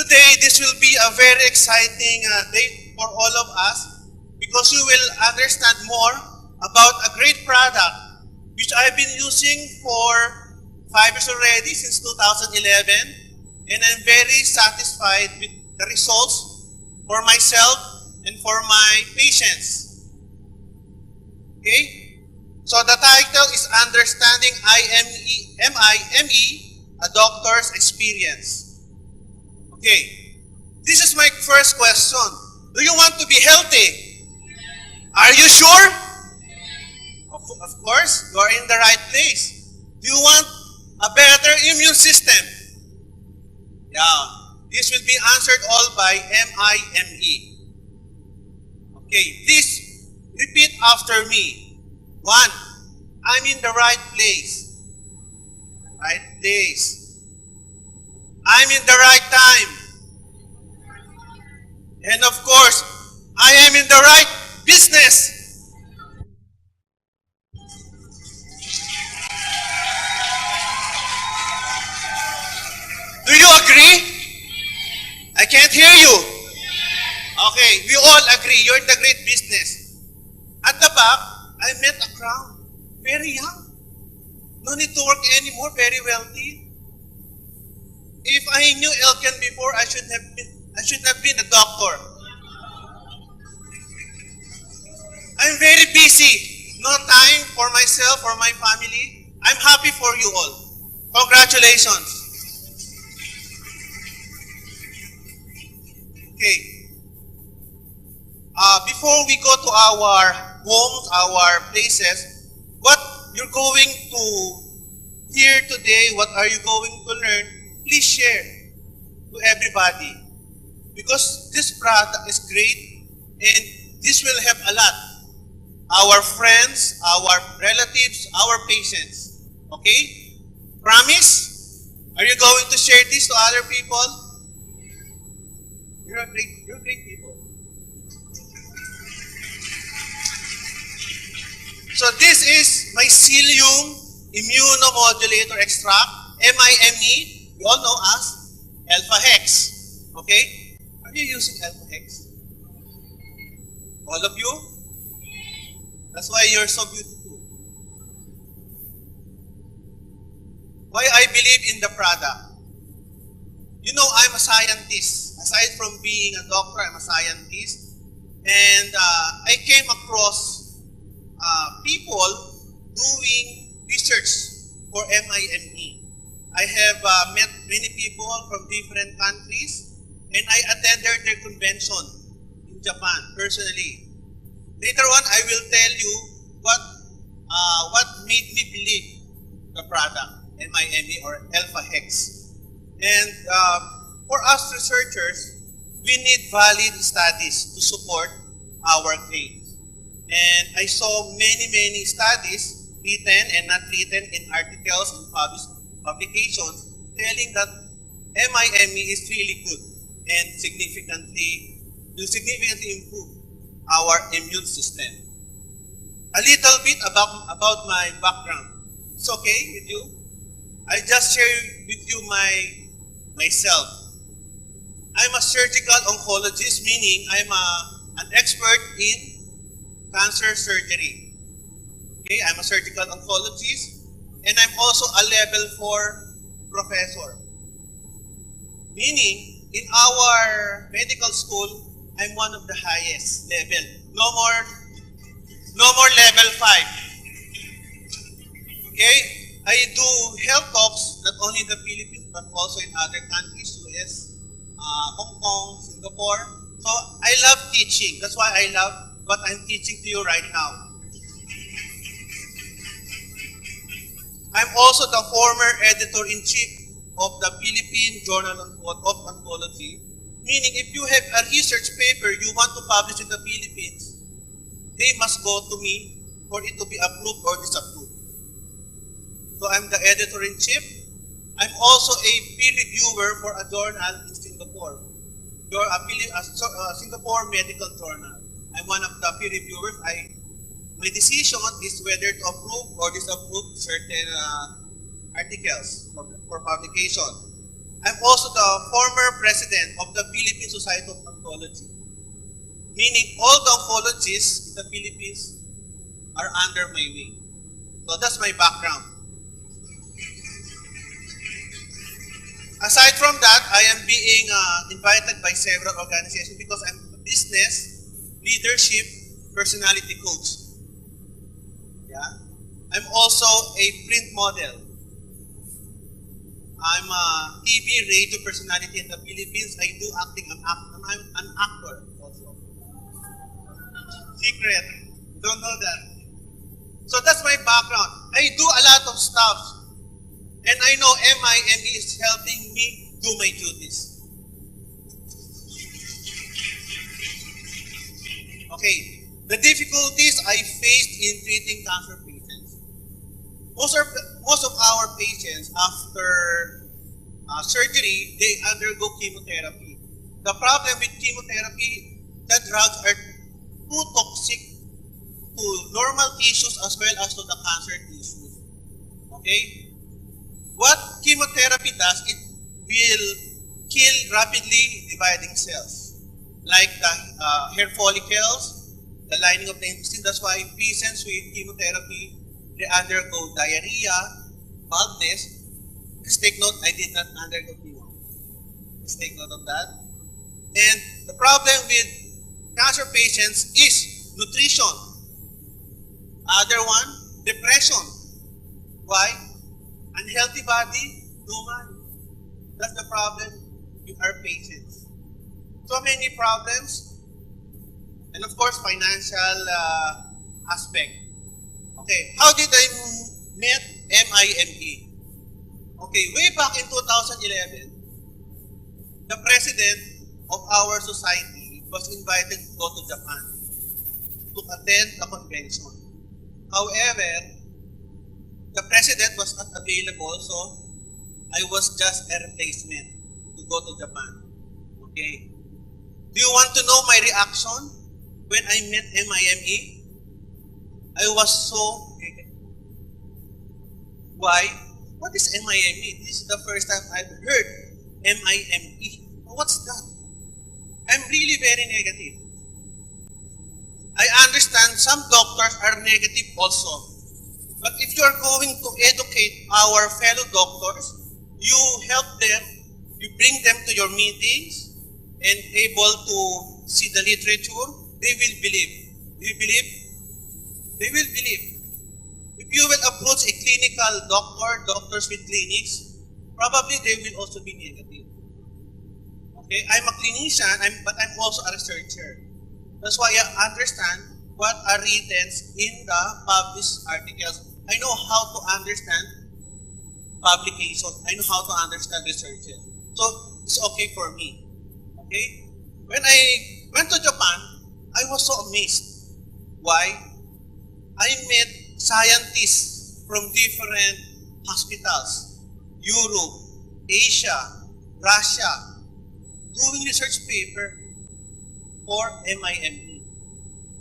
Today, this will be a very exciting day for all of us because you will understand more about a great product which I've been using for 5 years already, since 2011, and I'm very satisfied with the results for myself and for my patients. Okay? So the title is Understanding MIME, a Doctor's Experience. Okay, this is my first question. Do you want to be healthy? Are you sure? Of course, you are in the right place. Do you want a better immune system? Yeah, this will be answered all by MIME. Okay, please repeat after me. 1, I'm in the right place. Right place. I'm in the right time. And of course, I am in the right business. Do you agree? I can't hear you. Okay, we all agree. You're in the great business. At the back, I met a crowd. Very young. No need to work anymore. Very wealthy. If I knew Elkin before, I should have been a doctor. I'm very busy. No time for myself or my family. I'm happy for you all. Congratulations. Okay. Before we go to our homes, our places, what you're going to hear today, what are you going to learn, please share to everybody. Because this product is great and this will help a lot. Our friends, our relatives, our patients. Okay? Promise? Are you going to share this to other people? You're great people. So this is Mycelium Immunomodulator Extract, MIME. You all know as Alpha Hex. Okay? Are you using Alpha Hex? All of you? That's why you're so beautiful. Why I believe in the product? You know, I'm a scientist. Aside from being a doctor, I'm a scientist. And I came across people doing research for MIME. I have met many people from different countries, and I attended their convention in Japan personally. Later on, I will tell you what made me believe the product, MIME or Alpha Hex. And for us researchers, we need valid studies to support our claims. And I saw many studies written and not written in articles and publications telling that MIME is really good and significantly improve our immune system. A little bit about my background. It's okay with you? I just share with you myself. I'm a surgical oncologist, meaning I'm an expert in cancer surgery. Okay, I'm a surgical oncologist. And I'm also a level 4 professor. Meaning, in our medical school, I'm one of the highest level. No more level 5. Okay? I do health talks, not only in the Philippines, but also in other countries, US, Hong Kong, Singapore. So, I love teaching. That's why I love what I'm teaching to you right now. I'm also the former editor-in-chief of the Philippine Journal of Oncology, meaning if you have a research paper you want to publish in the Philippines, they must go to me for it to be approved or disapproved. So I'm the editor-in-chief. I'm also a peer reviewer for a journal in Singapore. A Singapore Medical Journal. I'm one of the peer reviewers. My decision is whether to approve or disapprove certain articles for publication. I'm also the former president of the Philippine Society of Oncology, meaning all the oncologists in the Philippines are under my wing. So that's my background. Aside from that, I am being invited by several organizations because I'm a business leadership personality coach. Yeah. I'm also a print model. I'm a TV radio personality in the Philippines. I do acting. I'm an actor also. Secret. Don't know that. So that's my background. I do a lot of stuff. And I know MIME is helping me do my duties. Okay. The difficulties I faced in treating cancer patients. Most of our patients, after surgery, they undergo chemotherapy. The problem with chemotherapy, the drugs are too toxic to normal tissues as well as to the cancer tissues. Okay? What chemotherapy does, it will kill rapidly dividing cells, like the hair follicles, the lining of the intestine. That's why patients with chemotherapy, they undergo diarrhea, baldness. Please take note, I did not undergo chemo. Please take note of that. And the problem with cancer patients is nutrition. Other one, depression. Why? Unhealthy body, no money. That's the problem with our patients. So many problems, and of course, financial aspect. Okay, how did I meet MIME? Okay, way back in 2011, the president of our society was invited to go to Japan to attend a convention. However, the president was not available, so I was just a replacement to go to Japan. Okay. Do you want to know my reaction when I met MIME? I was so negative. Why? What is MIME? This is the first time I've heard MIME. What's that? I'm really very negative. I understand some doctors are negative also. But if you are going to educate our fellow doctors, you help them, you bring them to your meetings, and able to see the literature, they will believe. Do you believe? They will believe. If you will approach a clinical doctors with clinics, probably they will also be negative. Okay, I'm a clinician, but I'm also a researcher. That's why I understand what are written in the published articles. I know how to understand publications. I know how to understand researches. So it's okay for me. Okay? When I went to Japan, I was so amazed. Why? I met scientists from different hospitals, Europe, Asia, Russia, doing research paper for MIME.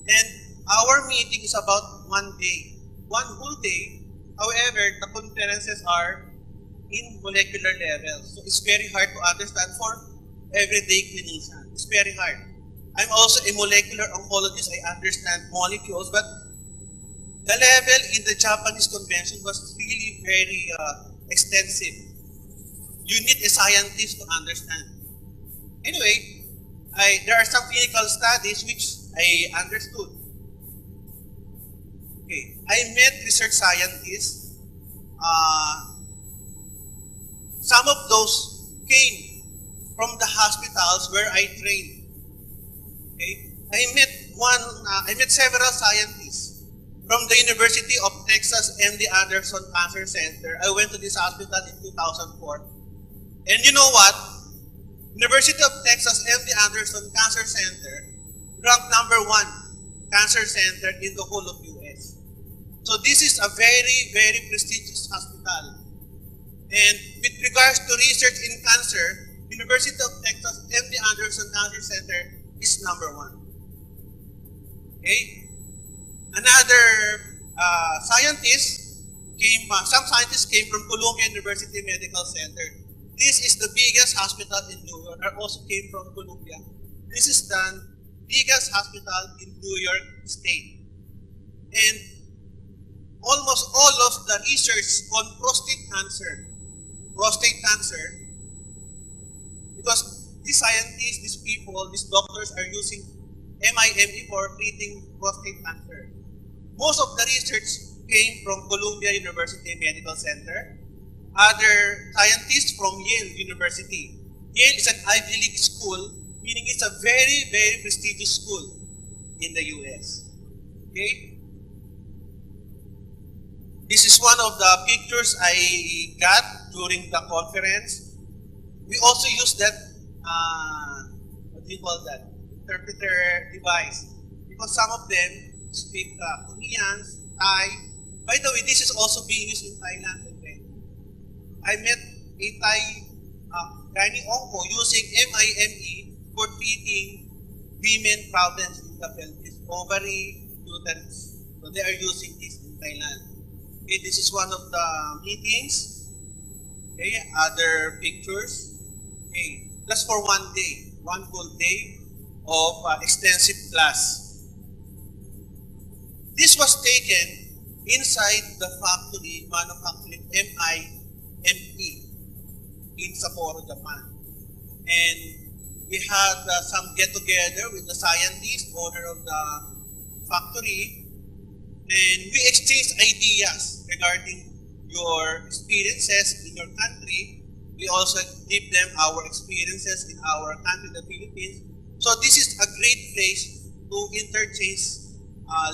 And our meeting is about 1 day. One whole day. However, the conferences are in molecular level. So it's very hard to understand for everyday clinician. It's very hard. I'm also a molecular oncologist. I understand molecules, but the level in the Japanese convention was really very extensive. You need a scientist to understand. Anyway, there are some clinical studies which I understood. Okay, I met research scientists. Some of those came from the hospitals where I trained. Okay, I met several scientists from the University of Texas MD Anderson Cancer Center. I went to this hospital in 2004, and you know what? University of Texas MD Anderson Cancer Center ranked #1 cancer center in the whole of US. So this is a very, very prestigious hospital. And with regards to research in cancer, University of Texas MD Anderson Cancer Center is #1. Okay? Another scientist came, some scientists came from Columbia University Medical Center. This is the biggest hospital in New York. I also came from Columbia. This is the biggest hospital in New York State. And almost all of the research on prostate cancer, because these scientists, these people, these doctors are using MIME for treating prostate cancer. Most of the research came from Columbia University Medical Center. Other scientists from Yale University. Yale is an Ivy League school, meaning it's a very, very prestigious school in the US. Okay? This is one of the pictures I got during the conference. We also use that, what do you call that? Interpreter device. Because some of them speak Korean, Thai. By the way, this is also being used in Thailand. I met a Thai gynae onco using MIME for treating women problems in the pelvis, ovary, uterus. So they are using this in Thailand. Okay, this is one of the meetings. Okay, other pictures. Okay, just for one day, one full day of extensive class. This was taken inside the factory manufacturing MIME in Sapporo, Japan. And we had some get-together with the scientist, owner of the factory, and we exchanged ideas regarding your experiences in your country. We also give them our experiences in our country, the Philippines. So this is a great place to interchange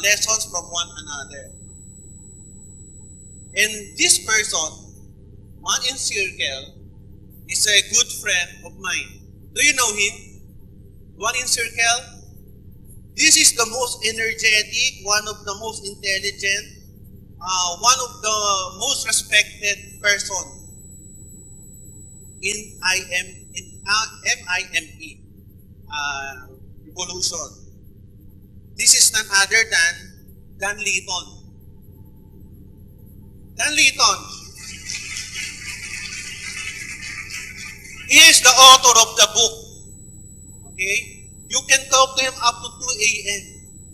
lessons from one another. And this person, one in circle, is a good friend of mine. Do you know him? One in circle? This is the most energetic, one of the most intelligent, one of the most respected person in MIME revolution. This is none other than Dan Leeton. Dan Leeton, he is the author of the book. Okay? You can talk to him up to 2 a.m.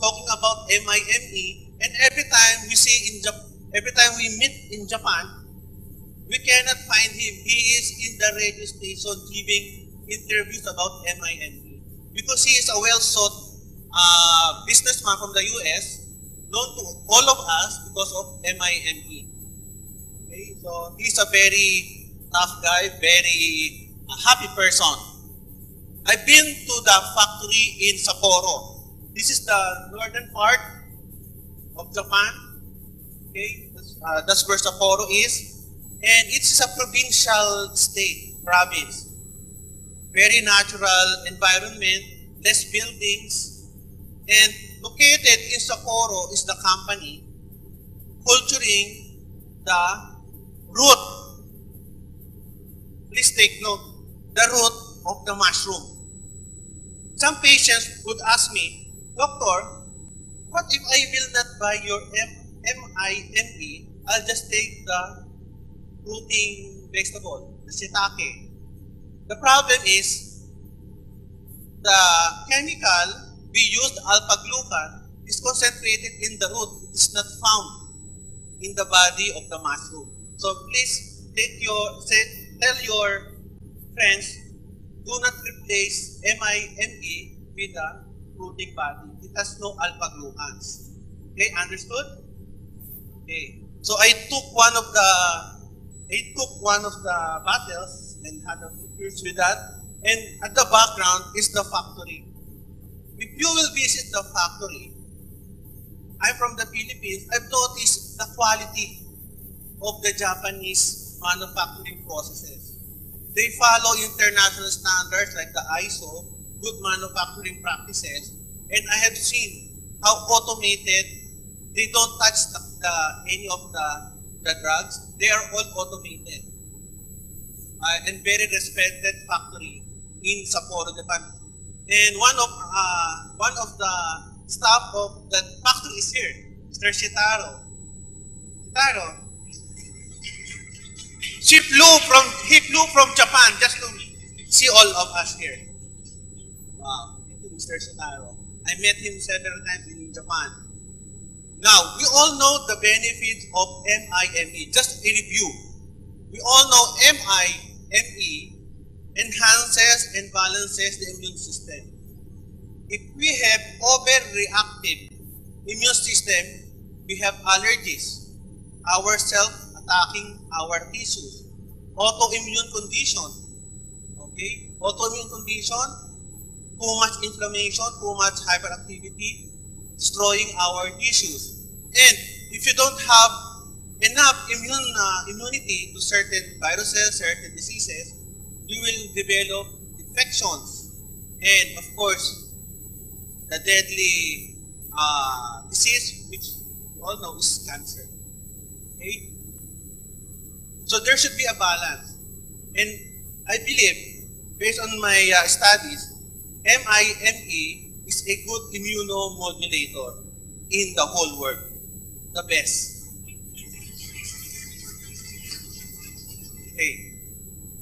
talking about MIME, and every time we meet in Japan, we cannot find him. He is in the radio station giving interviews about MIME because he is a well-sought businessman from the US, known to all of us because of MIME. Okay? So he's a very tough guy, very happy person. I've been to the factory in Sapporo. This is the northern part of Japan. Okay, that's where Sapporo is. And it's a provincial province. Very natural environment, less buildings. And located in Sapporo is the company culturing the root. Please take note. The root of the mushroom. Some patients would ask me, Doctor, what if I will not buy your MIME? I'll just take the rooting vegetable, the shiitake. The problem is, the chemical we used, alpha-glucan, is concentrated in the root. It is not found in the body of the mushroom. So please tell your friends, do not replace MIME with a rooting body. It has no alpha-glucans. Okay, understood? Okay. So I took one of the bottles and had a pictures with that. And at the background is the factory. If you will visit the factory, I'm from the Philippines, I've noticed the quality of the Japanese manufacturing processes. They follow international standards like the ISO, good manufacturing practices, and I have seen how automated. They don't touch any of the drugs. They are all automated. And very respected factory in Sapporo, Japan. And one of the staff of that factory is here, Mr. Shitaro. Shitaro, He flew from Japan just to see all of us here. Wow, thank you, Mr. Sotaro. I met him several times in Japan. Now, we all know the benefits of MIME. Just a review. We all know MIME enhances and balances the immune system. If we have overreactive immune system, we have allergies, our self-attacking our tissues, autoimmune condition, okay? Autoimmune condition, too much inflammation, too much hyperactivity, destroying our tissues. And if you don't have enough immunity to certain viruses, certain diseases, you will develop infections. And of course, the deadly disease, which you all know is cancer. Okay? So there should be a balance. And I believe, based on my studies, MIME is a good immunomodulator in the whole world. The best. Okay.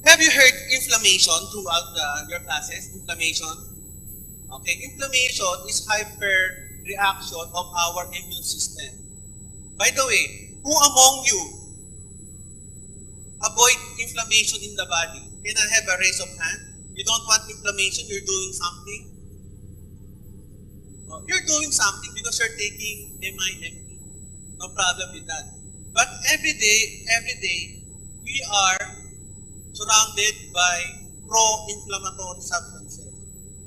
Have you heard inflammation throughout your classes? Inflammation? Okay. Inflammation is hyper-reaction of our immune system. By the way, who among you avoid inflammation in the body? Can I have a raise of hand? You don't want inflammation, you're doing something? You're doing something because you're taking MIME. No problem with that. But every day, we are surrounded by pro-inflammatory substances.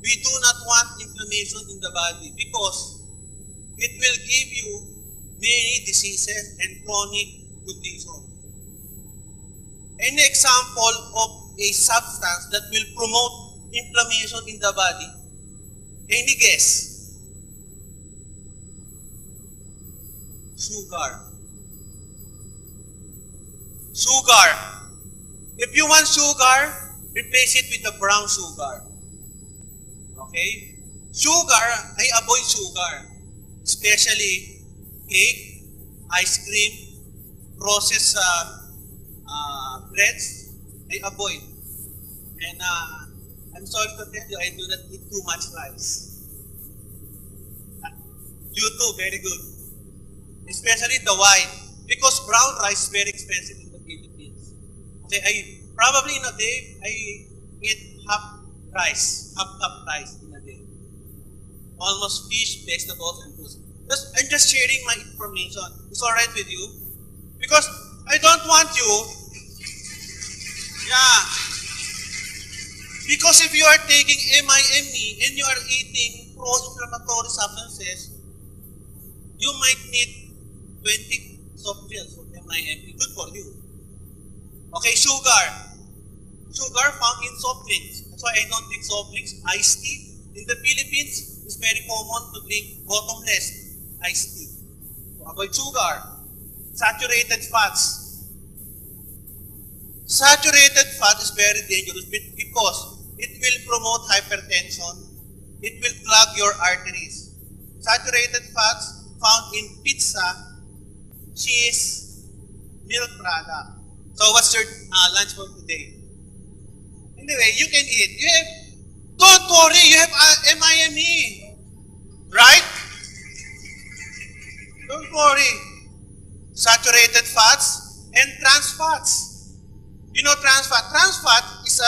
We do not want inflammation in the body because it will give you many diseases and chronic conditions. Any example of a substance that will promote inflammation in the body? Any guess? Sugar. Sugar. If you want sugar, replace it with the brown sugar. Okay? Sugar, I avoid sugar. Especially cake, ice cream, processed breads, I avoid. And I'm sorry to tell you, I do not eat too much rice. You too, very good. Especially the white, because brown rice is very expensive in the Philippines. Okay, probably in a day, I eat half cup rice in a day. Almost fish, vegetables, and fruits. I'm just sharing my information. It's alright with you? Because I don't want you, because if you are taking MIME and you are eating pro-inflammatory substances, you might need 20 soft gels of MIME. Good for you. Okay, sugar. Sugar found in soft drinks. That's why I don't drink soft drinks. Iced tea. In the Philippines, it's very common to drink bottomless iced tea. So avoid sugar. Saturated fats. Saturated fat is very dangerous because it will promote hypertension. It will clog your arteries. Saturated fats found in pizza, cheese, milk product. So what's your lunch for today? Anyway, you can eat. Don't worry, you have MIME. Right? Don't worry. Saturated fats and trans fats. You know trans fat? Trans fat is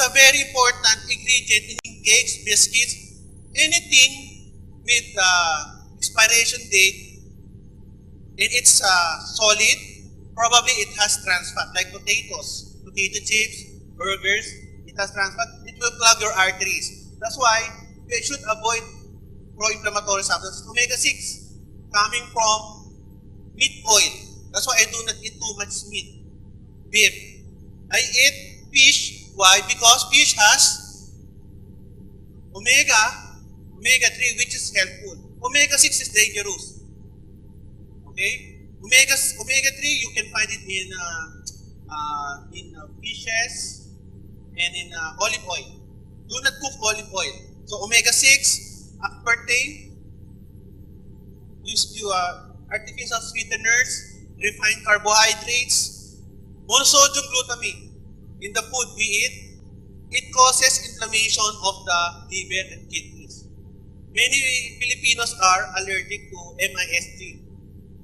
a very important ingredient in cakes, biscuits, anything with expiration date, and it's solid, probably it has trans fat, like potatoes, potato chips, burgers, it has trans fat, it will clog your arteries. That's why you should avoid pro-inflammatory substances. Omega-6, coming from meat oil. That's why I do not eat too much meat. Beef. I eat fish. Why? Because fish has omega-3, which is helpful. Omega-6 is dangerous. Okay? Omega-3, you can find it in fishes and in olive oil. Do not cook olive oil. So omega-6, aspartame, artificial sweeteners, refined carbohydrates, Monosodium glutamate in the food we eat, it causes inflammation of the liver and kidneys. Many Filipinos are allergic to MISG,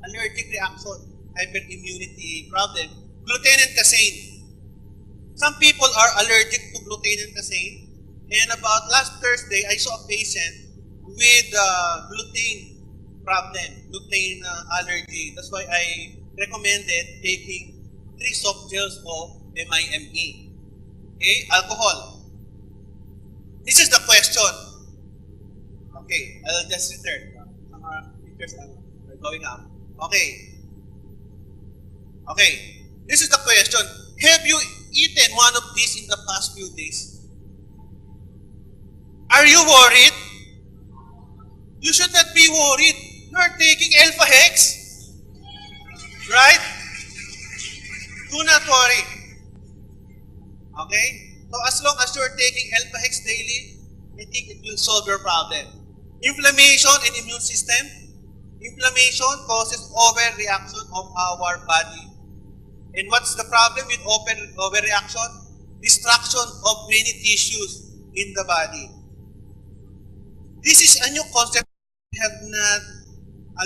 allergic reaction, hyperimmunity problem, gluten and casein. Some people are allergic to gluten and casein, and about last Thursday, I saw a patient with gluten problem, gluten allergy. That's why I recommended taking 3 soft gels of MIME. Okay, alcohol. This is the question. Okay, I'll just return. Some pictures are going up. Okay. Okay, this is the question. Have you eaten one of these in the past few days? Are you worried? You should not be worried. You are taking alpha hex. Right? Do not worry. Okay? So as long as you are taking alpha hex daily, I think it will solve your problem. Inflammation in immune system. Inflammation causes overreaction of our body. And what's the problem with overreaction? Destruction of many tissues in the body. This is a new concept we have not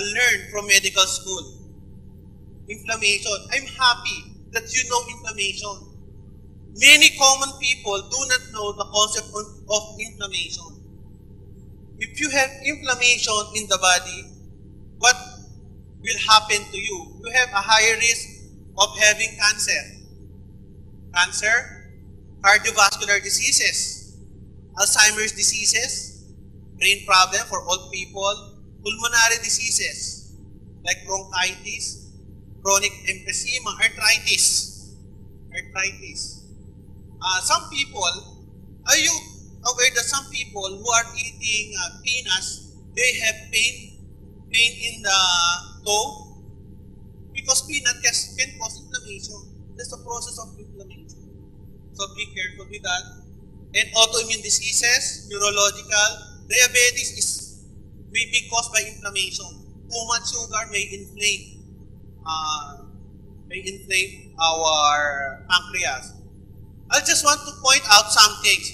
learned from medical school. Inflammation. I'm happy that you know inflammation. Many common people do not know the concept of inflammation. If you have inflammation in the body, what will happen to you? You have a higher risk of having cancer, cardiovascular diseases, Alzheimer's diseases, brain problem for old people, pulmonary diseases like bronchitis, chronic emphysema, arthritis. Some people, are you aware that some people who are eating peanuts, they have pain in the toe? Because peanut can cause inflammation. That's the process of inflammation. So be careful with that. And autoimmune diseases, neurological, diabetes may be caused by inflammation. Too much sugar may inflame our pancreas. I just want to point out some things.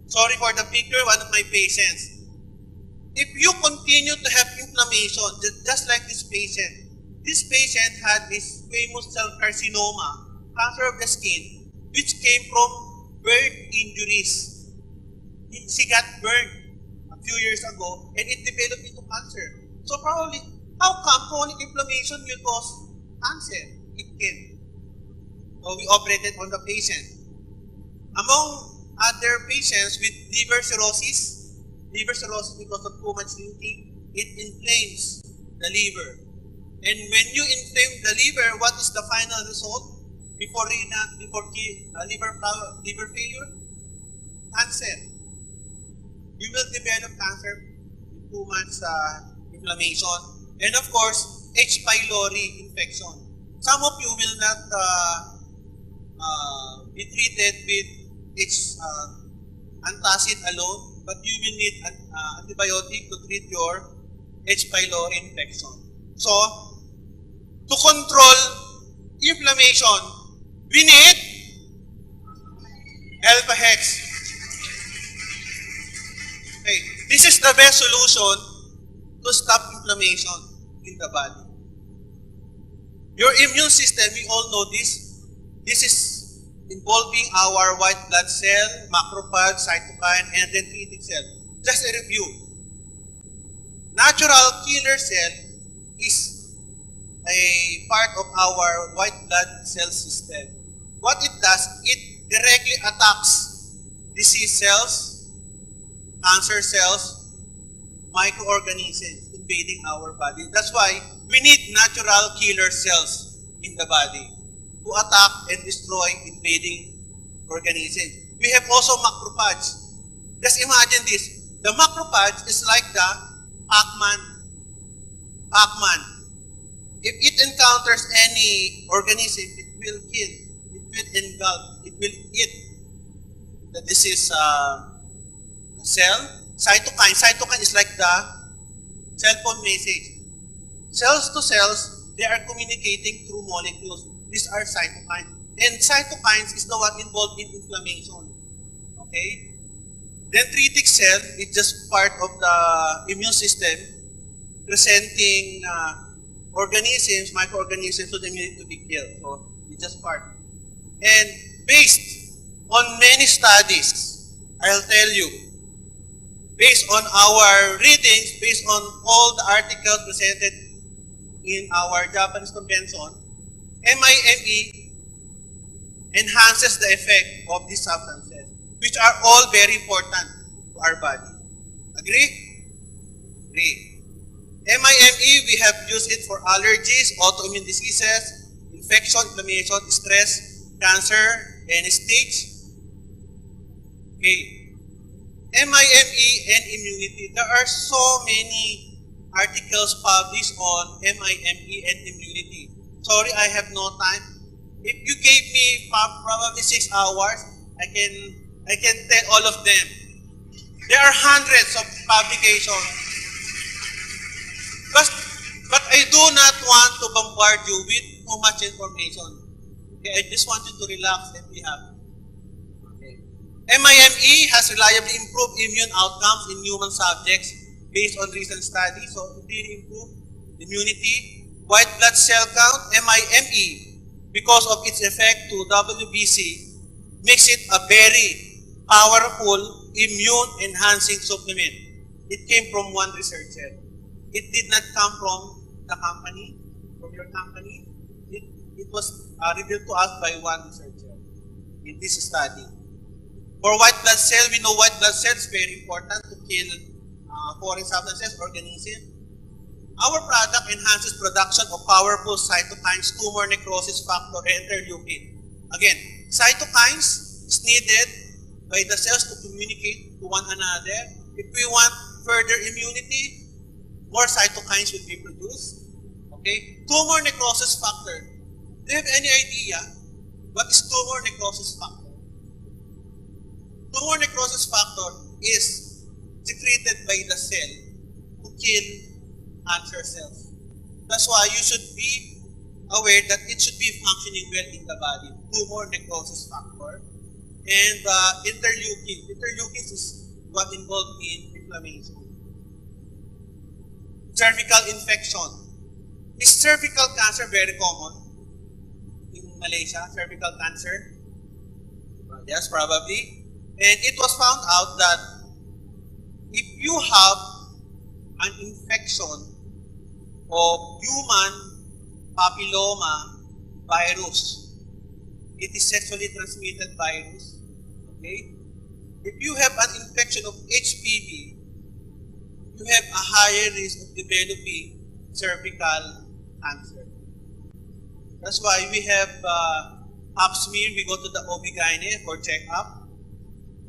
Sorry for the picture, one of my patients. If you continue to have inflammation, just like this patient had this squamous cell carcinoma, cancer of the skin, which came from burn injuries. She got burned a few years ago, and it developed into cancer. So probably, how come chronic inflammation will cause cancer? It can. So we operated on the patient. Among other patients with liver cirrhosis because of too much drinking, it inflames the liver. And when you inflame the liver, what is the final result before liver failure? Cancer. You will develop cancer with too much inflammation. And of course, H. pylori infection. Some of you will not be treated with antacid alone, but you will need an antibiotic to treat your H. pylori infection. So, to control inflammation, we need alpha hex. Okay, this is the best solution to stop inflammation in the body. Your immune system, we all know this. This is involving our white blood cell, macrophage, cytokine, and dendritic cell. Just a review. Natural killer cell is a part of our white blood cell system. What it does, it directly attacks disease cells, cancer cells, microorganisms invading our body. That's why we need natural killer cells in the body to attack and destroy invading organisms. We have also macrophage. Just imagine this. The macrophage is like the Pac-Man. If it encounters any organism, it will kill, it will engulf, it will eat the disease cell. Cytokine is like the cell phone message. Cells to cells, they are communicating through molecules. These are cytokines. And cytokines is the one involved in inflammation. Okay? Dendritic cell is just part of the immune system presenting organisms, microorganisms to the immunity to be killed. So it's just part. And based on many studies, I'll tell you, based on our readings, based on all the articles presented in our Japanese convention, MIME enhances the effect of these substances, which are all very important to our body. Agree? Agree. MIME, we have used it for allergies, autoimmune diseases, infection, inflammation, stress, cancer, any stage. Okay. MIME and immunity. There are so many articles published on MIME and immunity. Sorry, I have no time. If you gave me probably 6 hours, I can tell all of them. There are hundreds of publications. But I do not want to bombard you with too much information. Okay, I just want you to relax and be happy. Okay. MIME has reliably improved immune outcomes in human subjects based on recent studies. So it really improved immunity, white blood cell count, MIME, because of its effect to WBC, makes it a very powerful immune-enhancing supplement. It came from one researcher. It did not come from the company, from your company. It was revealed to us by one researcher in this study. For white blood cell, we know white blood cell is very important to kill foreign substances, organisms. Our product enhances production of powerful cytokines, tumor necrosis factor, and interleukin. Again, cytokines is needed by the cells to communicate to one another. If we want further immunity, more cytokines will be produced. Okay? Tumor necrosis factor. Do you have any idea what is tumor necrosis factor? Tumor necrosis factor is secreted by the cell to kill cancer cells. That's why you should be aware that it should be functioning well in the body. Tumor necrosis factor. And interleukin. Interleukin is what involved in inflammation. Cervical infection. Is cervical cancer very common in Malaysia? Cervical cancer? Yes, probably. And it was found out that if you have an infection of human papilloma virus, it is sexually transmitted virus. Okay? If you have an infection of HPV, you have a higher risk of developing cervical cancer. That's why we have pap smear. We go to the OB-GYN for checkup.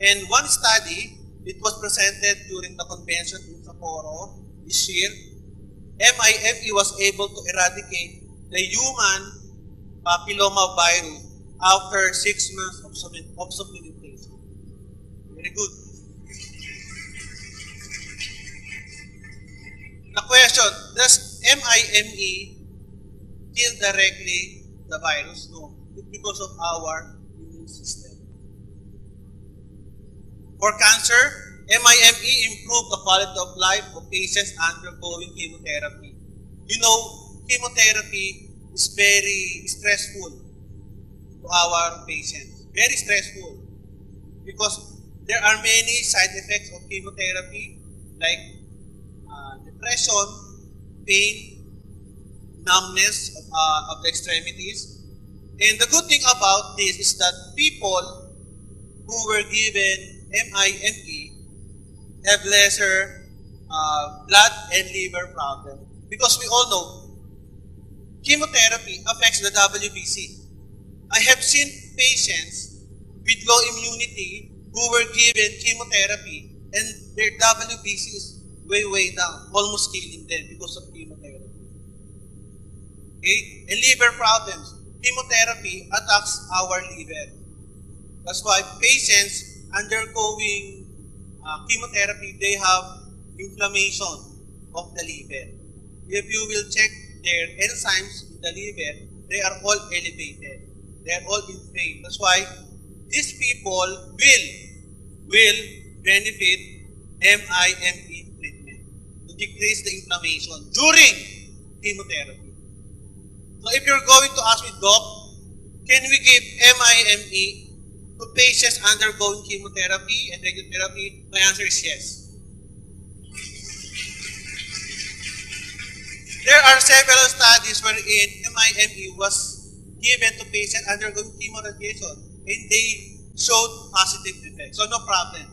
And one study, it was presented during the convention in Sapporo this year. MIME was able to eradicate the human papilloma virus after 6 months of supplementation. Very good. The question, does MIME kill directly the virus? No. It's because of our immune system. For cancer, MIME improved the quality of life of patients undergoing chemotherapy. You know, chemotherapy is very stressful to our patients. Very stressful. Because there are many side effects of chemotherapy like depression, pain, numbness of the extremities. And the good thing about this is that people who were given MIME have lesser blood and liver problems. Because we all know, chemotherapy affects the WBC. I have seen patients with low immunity who were given chemotherapy and their WBC is way down, almost killing them because of chemotherapy. Okay? And liver problems. Chemotherapy attacks our liver. That's why patients undergoing chemotherapy, they have inflammation of the liver. If you will check their enzymes in the liver, they are all elevated. They are all in faith. That's why these people will benefit MIME treatment to decrease the inflammation during chemotherapy. So if you're going to ask me, Doc, can we give MIME to patients undergoing chemotherapy and radiotherapy? My answer is yes. There are several studies wherein MIME was given to patients undergoing chemoradiation and they showed positive effects. So no problem.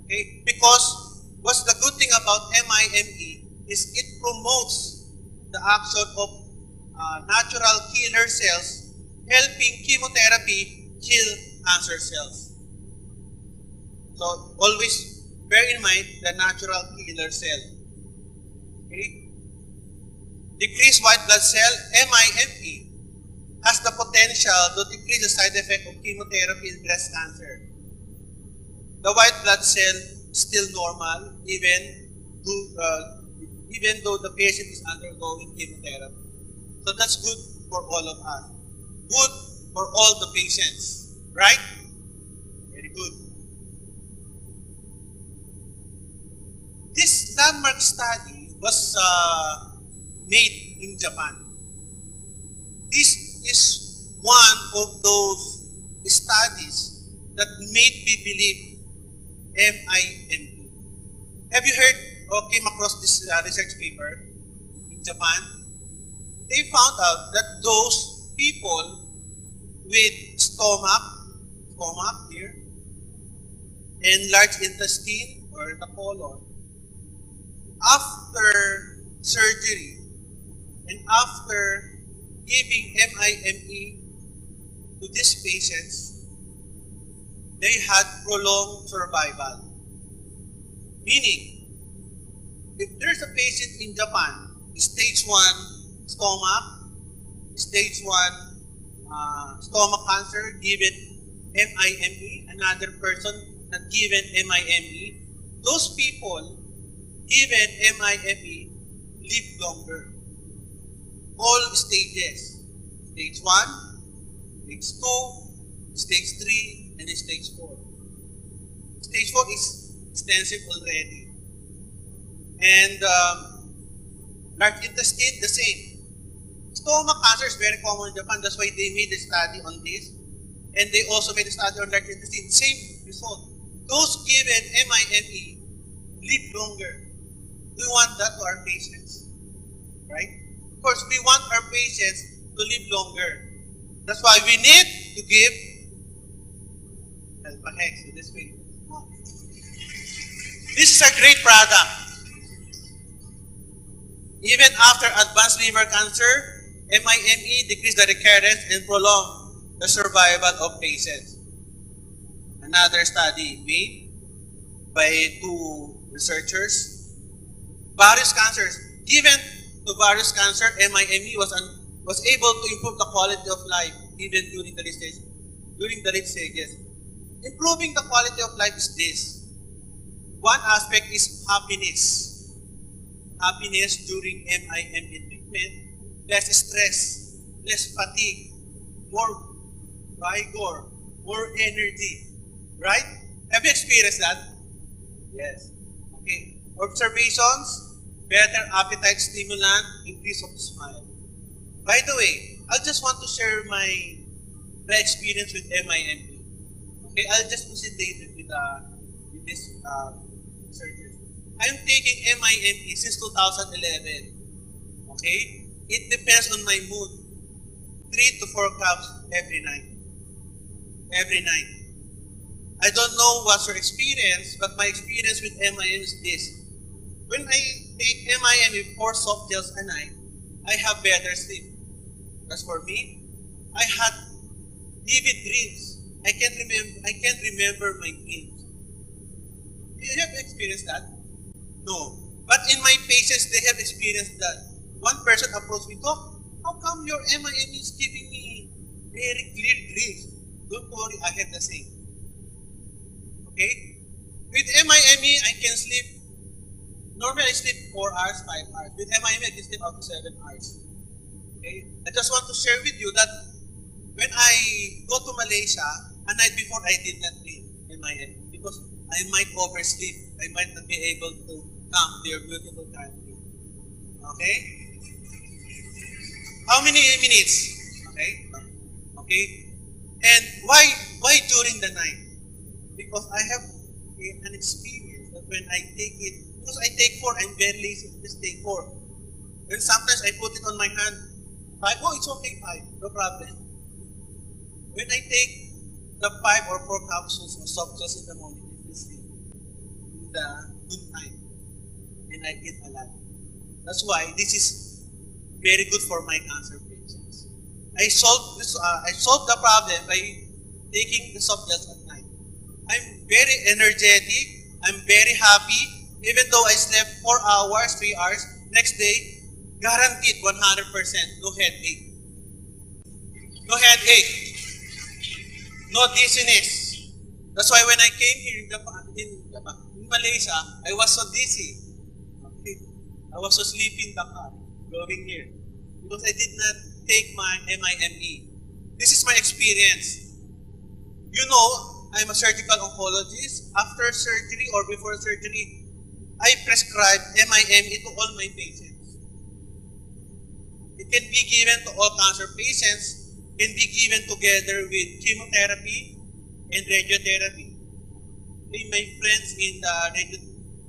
Okay? Because what's the good thing about MIME is it promotes the action of natural killer cells helping chemotherapy kill cancer cells. So always bear in mind the natural killer cell. Okay? Decreased white blood cell, MIME, has the potential to decrease the side effect of chemotherapy in breast cancer. The white blood cell is still normal even though the patient is undergoing chemotherapy. So that's good for all of us. Good for all the patients. Right? Very good. This landmark study was made in Japan. This is one of those studies that made me believe MIME. Have you heard or came across this research paper in Japan? They found out that those people with stomach here, and large intestine or the colon, after surgery and after giving MIME to these patients, they had prolonged survival. Meaning, if there's a patient in Japan, stage 1 stomach, stage 1 stomach cancer, given MIME, another person not given MIME, those people given MIME live longer. All stages. Stage 1, stage 2, stage 3, and stage 4. Stage 4 is extensive already. And large intestine, the same. Stomach cancer is very common in Japan. That's why they made a study on this. And they also made a study on large intestine. Same result. Those given MIME live longer. We want that to our patients. Right? Of course, we want our patients to live longer. That's why we need to give Alpha-Hex in this way. This is a great product. Even after advanced liver cancer, MIME decrease the recurrence and prolong the survival of patients. Another study made by 2 researchers. Various cancers, given to various cancer, MIME was able to improve the quality of life even during the late stages. Improving the quality of life is this. One aspect is happiness. Happiness during MIME treatment, less stress, less fatigue, more vigor, more energy. Right? Have you experienced that? Yes. Okay. Observations, better appetite stimulant, increase of smile. By the way, I just want to share my experience with MIME. Okay, I'll just proceed with this surgery. I'm taking MIME since 2011. Okay? It depends on my mood. 3 to 4 cups every night. Every night. I don't know what's your experience, but my experience with MIME is this. When I take MIME 4 soft gels a night, I have better sleep. As for me, I had vivid dreams. I can't remember my dreams. Do you have experienced that? No. But in my patients, they have experienced that. One person approached me, Doc, how come your MIME is giving me very clear dreams? Don't worry, I have the same. Okay? With MIME, I can sleep. Normally, I sleep 4 hours, 5 hours. With MIME, I can sleep up to 7 hours. Okay? I just want to share with you that When I go to Malaysia, a night before I did not read MIM because I might oversleep. I might not be able to come to your beautiful country. Okay? How many minutes? Okay? Okay? And why during the night? Because I have an experience that when I take it, because I take 4, I'm very lazy, just take 4. And sometimes I put it on my hand. 5, oh, it's okay, 5, no problem. When I take the 5 or 4 capsules of soft gels in the morning, I sleep in the noontime, and I eat a lot. That's why this is very good for my cancer patients. I solved the problem by taking the soft gels at night. I'm very energetic. I'm very happy. Even though I slept 4 hours, 3 hours, next day, guaranteed 100%, no headache. No headache. No dizziness. That's why when I came here in Malaysia, I was so dizzy. Okay. I was so sleepy in the car going here because I did not take my MIME. This is my experience. You know, I'm a surgical oncologist. After surgery or before surgery, I prescribe MIME to all my patients. It can be given to all cancer patients, can be given together with chemotherapy and radiotherapy. My friends in the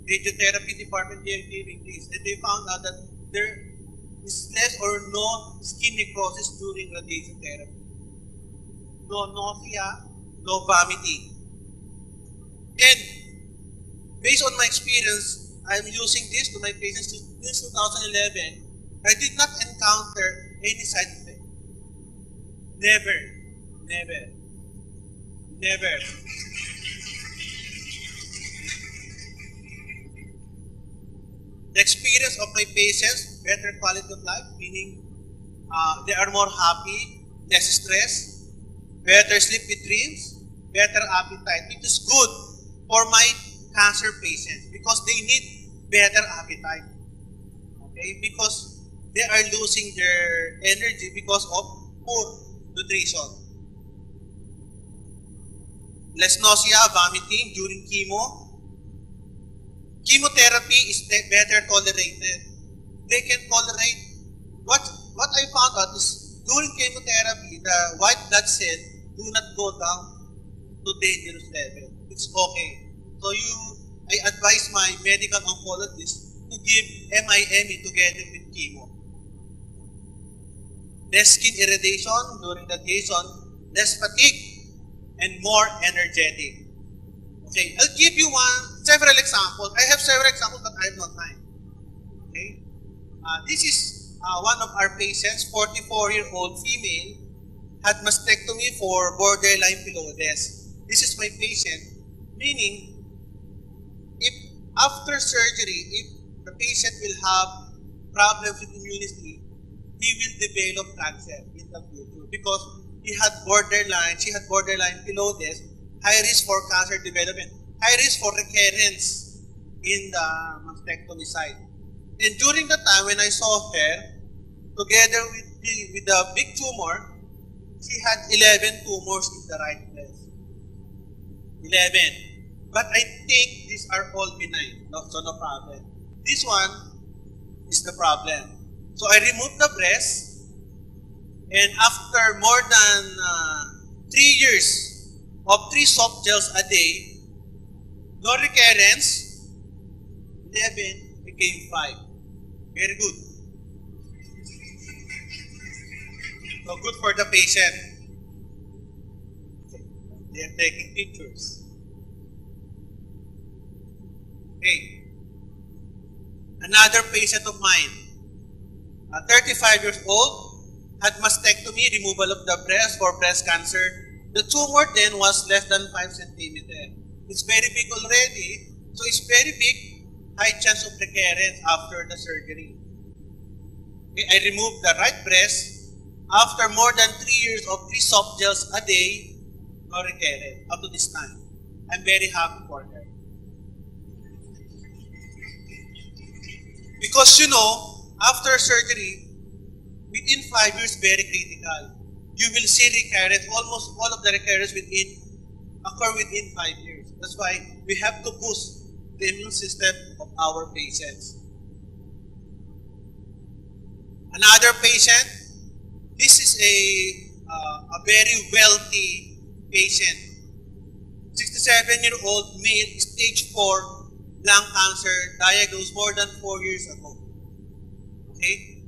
radiotherapy department, they are giving this, and they found out that there is less or no skin necrosis during radiation therapy. No nausea, no vomiting. And based on my experience, I'm using this to my patients since 2011. I did not encounter any side effect. Never. Never. Never. The experience of my patients, better quality of life, meaning they are more happy, less stress, better sleep with dreams, better appetite. It is good for my cancer patients because they need better appetite. Okay? Because they are losing their energy because of poor nutrition. Less nausea, vomiting during chemo. Chemotherapy is better tolerated. They can tolerate. What I found out is during chemotherapy, the white blood cell do not go down to dangerous level. It's okay. So I advise my medical oncologist to give MIME together with chemo. Less skin irritation during radiation, less fatigue, and more energetic. Okay, I'll give you several examples. I have several examples, but I have no time. Okay, this is one of our patients, 44-year-old female, had mastectomy for borderline pilodes. This is my patient, meaning if after surgery, if the patient will have problems with immunity, he will develop cancer in the future because she had borderline pilodes, high risk for cancer development, high risk for recurrence in the mastectomy site. And during the time when I saw her, together with the big tumor, she had 11 tumors in the right breast. 11. But I think these are all benign, so no problem. This one is the problem. So I removed the breast, and after more than 3 years of 3 soft gels a day, no recurrence, 11 became 5. Very good. So good for the patient. Okay. They are taking pictures. Okay. Another patient of mine, 35 years old, had mastectomy, removal of the breast for breast cancer. The tumor then was less than 5 centimeters. It's very big already, so it's very big, high chance of recurrence after the surgery. Okay, I removed the right breast. After more than 3 years of 3 soft gels a day, no recurrence up to this time. I'm very happy for her. Because after surgery, within 5 years, very critical. you will see recurrence. Almost all of the recurrence occur within 5 years. That's why we have to boost the immune system of our patients. Another patient, this is a very wealthy patient. 67-year-old male, stage 4 lung cancer, diagnosed more than 4 years ago. Okay?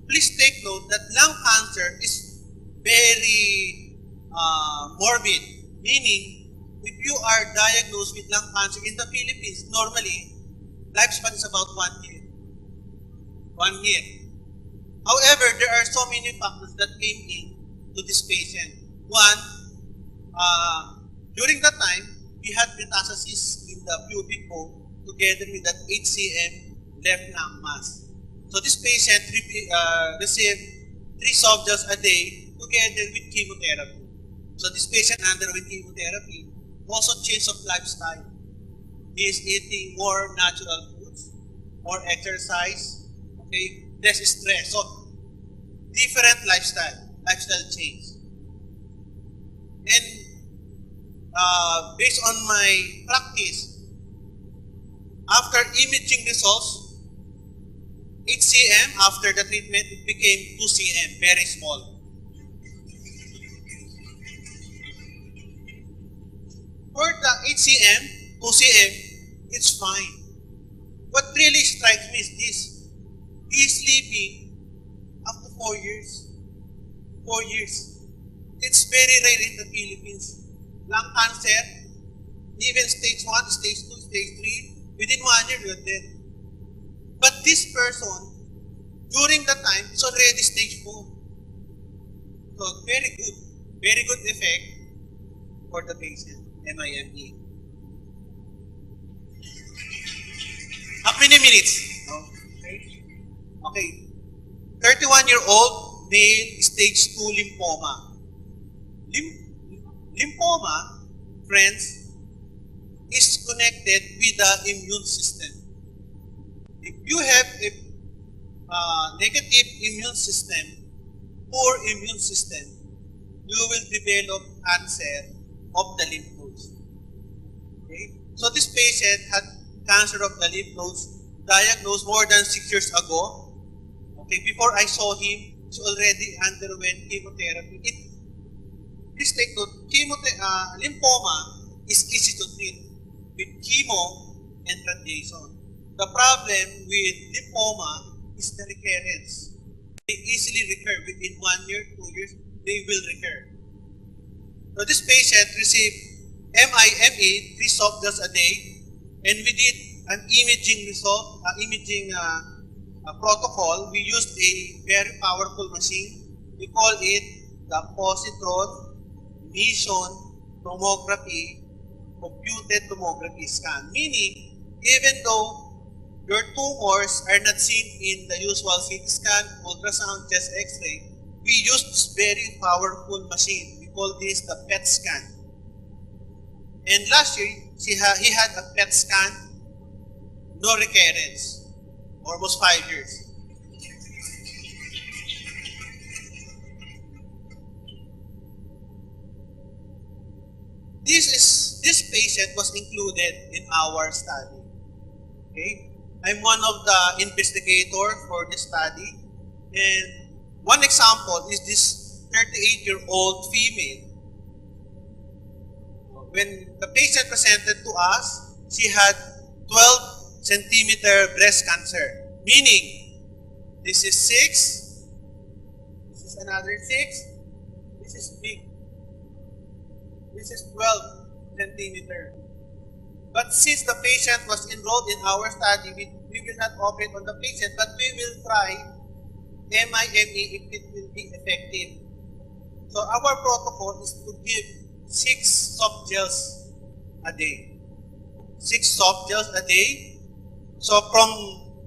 Please take note that lung cancer is very morbid, meaning if you are diagnosed with lung cancer in the Philippines, normally lifespan is about 1 year. 1 year. However, there are so many factors that came in to this patient. One, during that time, he had metastasis in the pubic bone together with an HCM left lung mass. So this patient received 3 soft gels a day together with chemotherapy. So this patient underwent chemotherapy, also change of lifestyle. He is eating more natural foods, more exercise, okay, less stress. So different lifestyle change. And based on my practice, after imaging results, HCM after the treatment, it became 2 cm, very small. For the HCM, 2 cm, it's fine. What really strikes me is this. He is living up to 4 years. 4 years. It's very rare in the Philippines. Lung cancer, even stage 1, stage 2, stage 3, within 1 year you're dead. But this person, during the time, is already stage 4. So very good effect for the patient, MIME. How many minutes? Okay. 31-year-old male, stage 2 lymphoma. Lymphoma, friends, is connected with the immune system. If you have a negative immune system, poor immune system, you will develop cancer of the lymph nodes. Okay? So this patient had cancer of the lymph nodes diagnosed more than 6 years ago. Okay, before I saw him, he already underwent chemotherapy. Please take note, lymphoma is easy to treat with chemo and radiation. The problem with lymphoma is the recurrence. They easily recur within 1 year, 2 years, they will recur. So this patient received MIME, 3 soft gels a day, and we did an imaging protocol. We used a very powerful machine. We call it the positron emission tomography, computed tomography scan. Meaning, even though your tumors are not seen in the usual CT scan, ultrasound, chest X-ray, we use this very powerful machine. We call this the PET scan. And last year, he had a PET scan, no recurrence, almost 5 years. This patient was included in our study. Okay, I'm one of the investigators for this study, and one example is this 38-year-old female. When the patient presented to us, she had 12 centimeter breast cancer, meaning this is 6, this is another 6, this is big. This is 12 centimeter. But since the patient was enrolled in our study, we will not operate on the patient, but we will try MIME if it will be effective. So our protocol is to give 6 soft gels a day. 6 soft gels a day. So from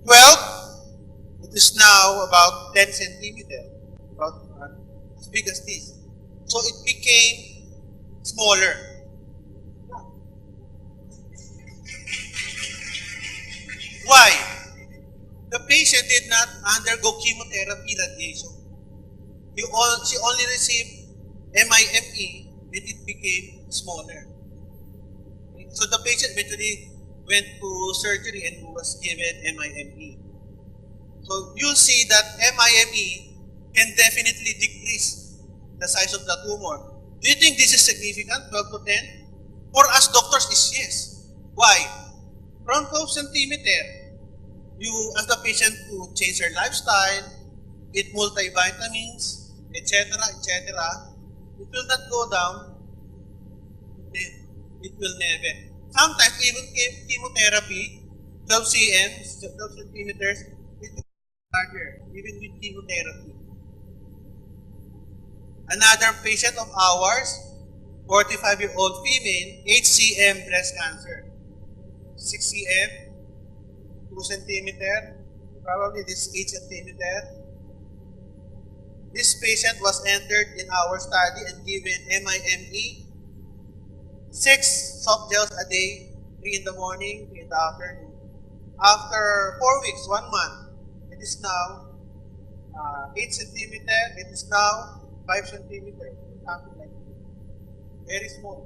12, it is now about 10 centimeter, about as big as this. So it became smaller. Why? The patient did not undergo chemotherapy radiation. She only received MIME when it became smaller. So the patient eventually went to surgery and was given MIME. So you see that MIME can definitely decrease the size of the tumor. Do you think this is significant, 12 to 10? For us doctors, is yes. Why? From 12 centimeter, you as the patient to change your lifestyle, eat multivitamins, etc., etc. It will not go down. It will never. Sometimes even chemotherapy, 12 cm, 12 centimeters, it will be larger, even with chemotherapy. Another patient of ours, 45-year-old female, 8 cm breast cancer. 6 cm, 2 centimeter, probably this 8 centimeter. This patient was entered in our study and given MIME, 6 soft gels a day, 3 in the morning, 3 in the afternoon. After 4 weeks, 1 month, it is now 8 centimeter, it is now 5 centimeter, something like that. Very small.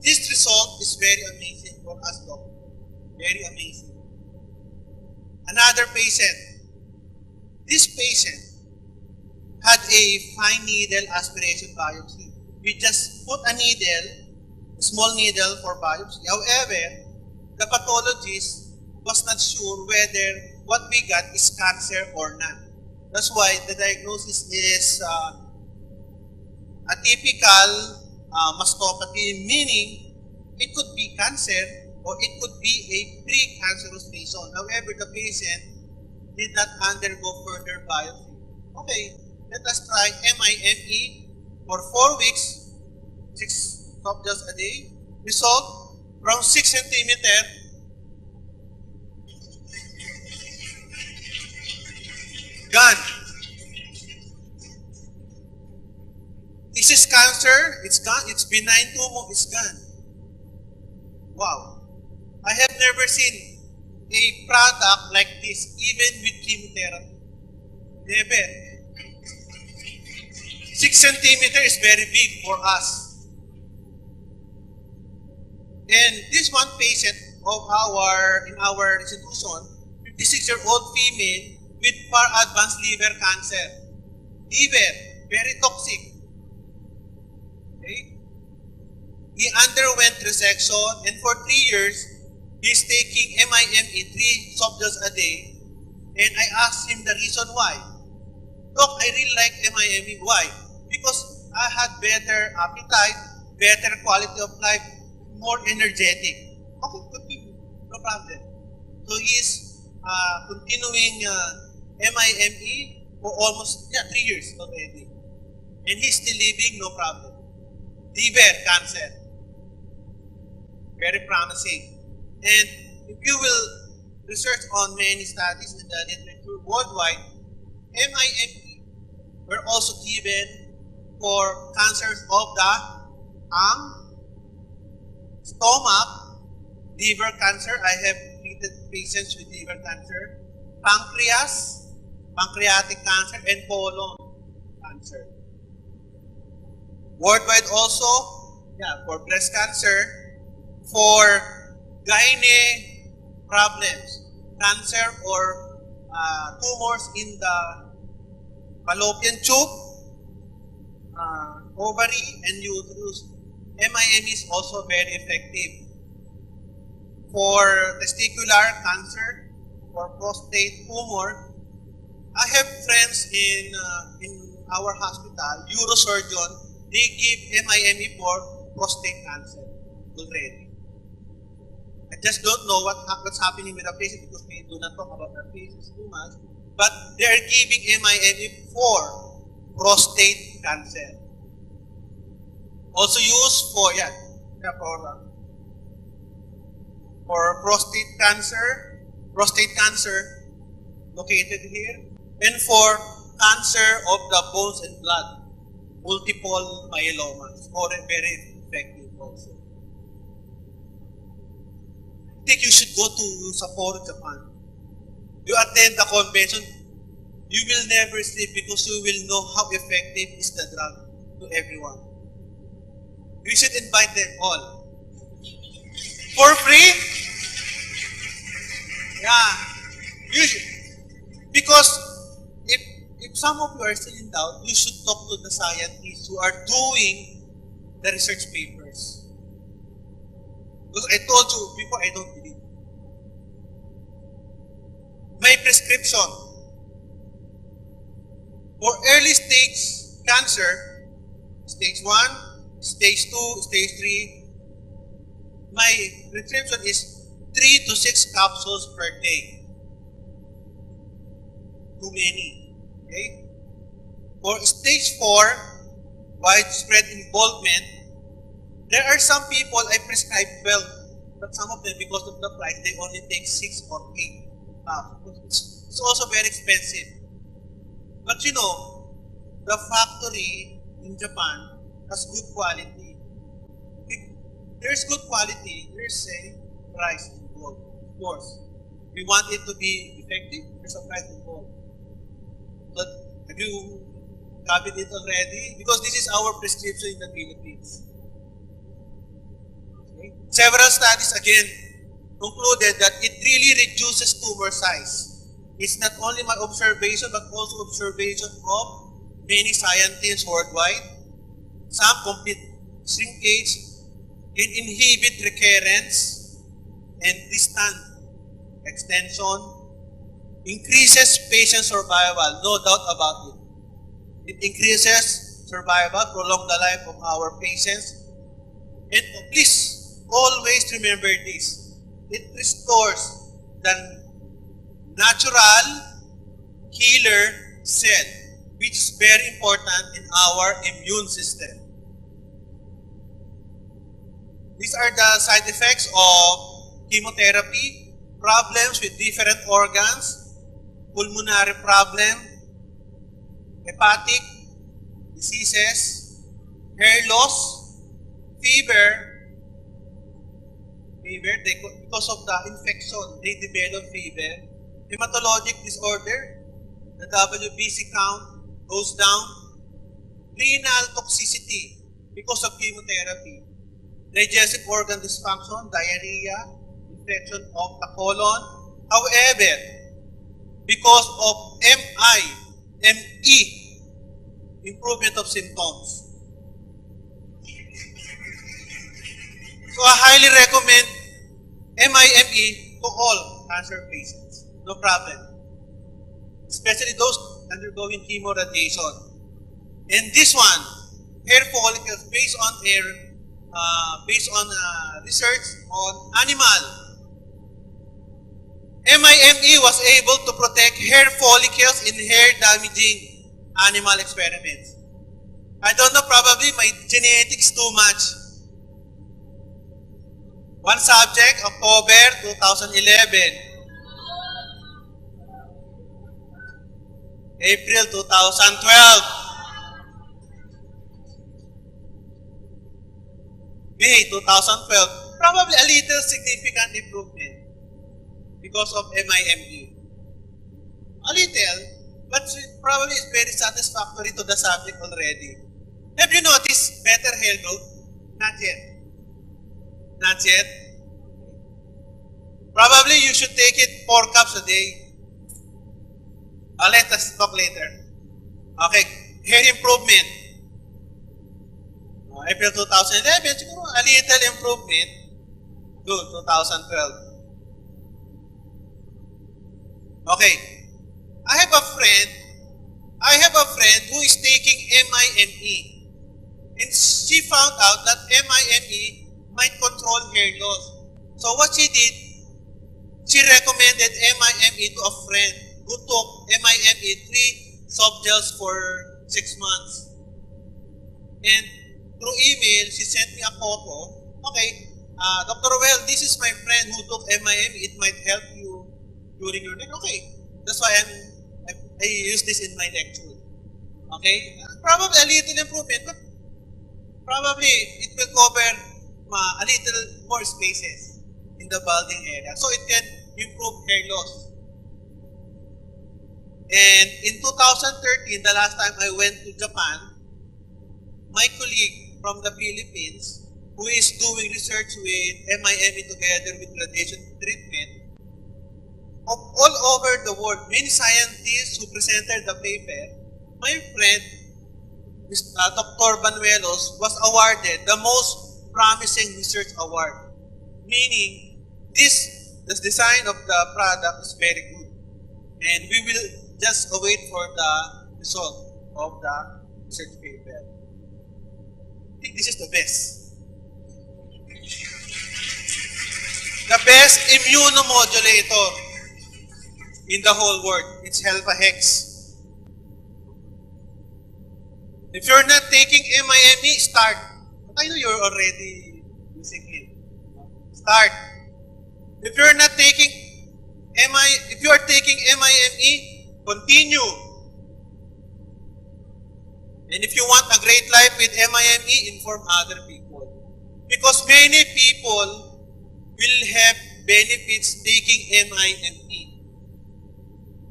This result is very amazing for us doctors. Very amazing. Another patient. This patient had a fine needle aspiration biopsy. We just put a needle, a small needle for biopsy. However, the pathologist was not sure whether what we got is cancer or not. That's why the diagnosis is a typical mastopathy, meaning it could be cancer or it could be a pre-cancerous lesion. However, the patient did not undergo further biopsy. Okay, let us try MIME for 4 weeks, 6 soft gels a day. Result from 6 centimeter gone. This is cancer, it's gone. It's benign tumor, it's gone. Wow. I have never seen a product like this, even with chemotherapy. Never. 6 centimeter is very big for us. And this one patient of in our institution, 56-year-old female with far advanced liver cancer. Liver, very toxic. Okay? He underwent resection and for 3 years, he's taking MIME 3 soft gels a day. And I asked him the reason why. Doc, I really like MIME. Why? Because I had better appetite, better quality of life, more energetic. Okay, continue. No problem. So he's continuing MIME for almost 3 years already. And he's still living, no problem. Liver cancer. Very promising. And if you will research on many studies in the literature worldwide, MIME were also given for cancers of the stomach, liver cancer. I have treated patients with liver cancer, pancreas, pancreatic cancer, and colon cancer. Worldwide also, for breast cancer, for gyne problems, cancer or tumors in the fallopian tube, ovary, and uterus. MIME is also very effective. For testicular cancer, for prostate tumor, I have friends in our hospital, neurosurgeon, they give MIME for prostate cancer already. I just don't know what's happening with the patient because we do not talk about our patients too much. But they are giving MIME for prostate cancer. Also used for prostate cancer located here, and for cancer of the bones and blood, multiple myeloma. It's very effective also. I think you should go to Sapporo, Japan. you attend the convention, you will never sleep because you will know how effective is the drug to everyone. You should invite them all. For free? Yeah. You should. Because if some of you are still in doubt, you should talk to the scientists who are doing the research papers. Because I told you before, I don't believe. My prescription for early stage cancer, stage 1, stage 2, stage 3, my prescription is 3 to 6 capsules per day. Too many. Okay? For stage 4, widespread involvement, there are some people I prescribe 12, but some of them, because of the price, they only take 6 or 8. It's also very expensive. But you know, the factory in Japan has good quality. If there's good quality, there's a price involved. Of course, we want it to be effective, there's a price involved. But have you copied it already? Because this is our prescription in the Philippines. Okay. Several studies again concluded that it really reduces tumor size. It's not only my observation, but also observation of many scientists worldwide. Some complete shrinkage can inhibit recurrence and distant extension, increases patient survival, no doubt about it. It increases survival, prolong the life of our patients. And please, always remember this. It restores the natural killer cell, which is very important in our immune system. These are the side effects of chemotherapy, problems with different organs, pulmonary problem, hepatic diseases, hair loss, fever, because of the infection, they develop fever. Hematologic disorder, the WBC count goes down. Renal toxicity because of chemotherapy. Digestive organ dysfunction, diarrhea, infection of the colon. However, because of ME, improvement of symptoms. So I highly recommend MIME to all cancer patients. No problem. Especially those undergoing chemoradiation. And this one, hair follicles based on research on animal. MIME was able to protect hair follicles in hair damaging animal experiments. I don't know, probably my genetics too much. One subject, October 2011. April 2012. May 2012. Probably a little significant improvement because of MIME. A little, but probably it's very satisfactory to the subject already. Have you noticed better hair growth? Not yet. Not yet. Probably you should take it 4 cups a day. Let us talk later. Okay, hair improvement. April 2011, siguro a little improvement. Good, 2012. Okay, I have a friend who is taking MIME. And she found out that MIME might control hair loss. So what she did, she recommended MIME to a friend who took MIME 3 soft gels for 6 months. And through email, she sent me a photo. Okay, Dr. Well, this is my friend who took MIME. It might help you during your neck. Okay, that's why I use this in my lecture. Okay, probably a little improvement, but probably it will cover a little more spaces in the balding area. So it can improve hair loss. And in 2013, the last time I went to Japan, my colleague from the Philippines, who is doing research with MIME together with radiation treatment, of all over the world, many scientists who presented the paper, my friend, Dr. Banuelos, was awarded the most promising research award, meaning the design of the product is very good. And we will just await for the result of the research paper. I think this is the best. The best immunomodulator in the whole world. It's Helvahex. If you're not taking MIME, start. But I know you're already using it. Start. If you're not taking if you are taking MIME, continue. And if you want a great life with MIME, inform other people. Because many people will have benefits taking MIME.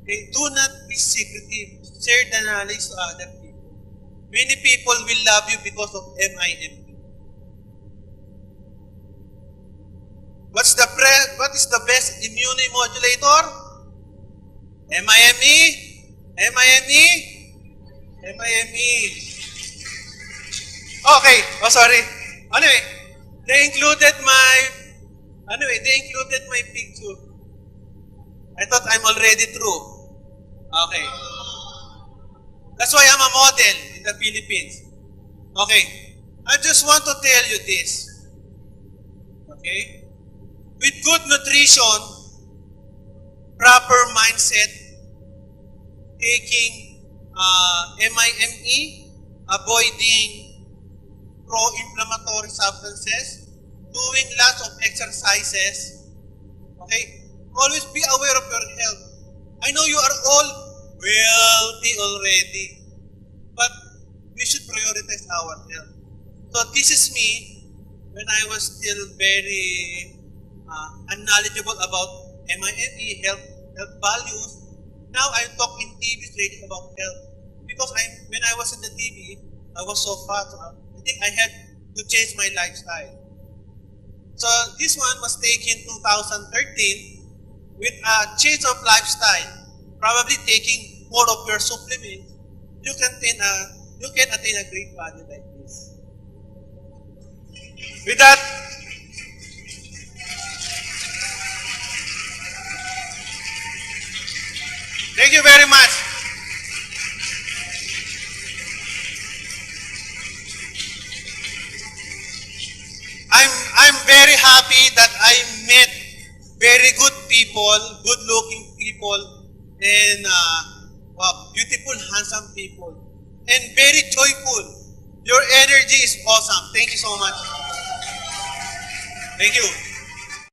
Okay? Do not be secretive. Share the knowledge to other people. Many people will love you because of MIME. What is the best immunomodulator? MIME? MIME? MIME. Okay. Oh, sorry. Anyway, they included my picture. I thought I'm already through. Okay. That's why I'm a model in the Philippines. Okay. I just want to tell you this. Okay? With good nutrition, proper mindset, taking MIME, avoiding pro-inflammatory substances, doing lots of exercises, okay? Always be aware of your health. I know you are all wealthy already, but we should prioritize our health. So this is me when I was still very unknowledgeable about MIME, health values. Now I talk in TV straight about health. Because when I was in the TV, I was so fat. So I think I had to change my lifestyle. So this one was taken 2013 with a change of lifestyle. Probably taking more of your supplements, you can attain a great body like this. With that, thank you very much. I'm very happy that I met very good people, good-looking people, and beautiful, handsome people, and very joyful. Your energy is awesome. Thank you so much. Thank you.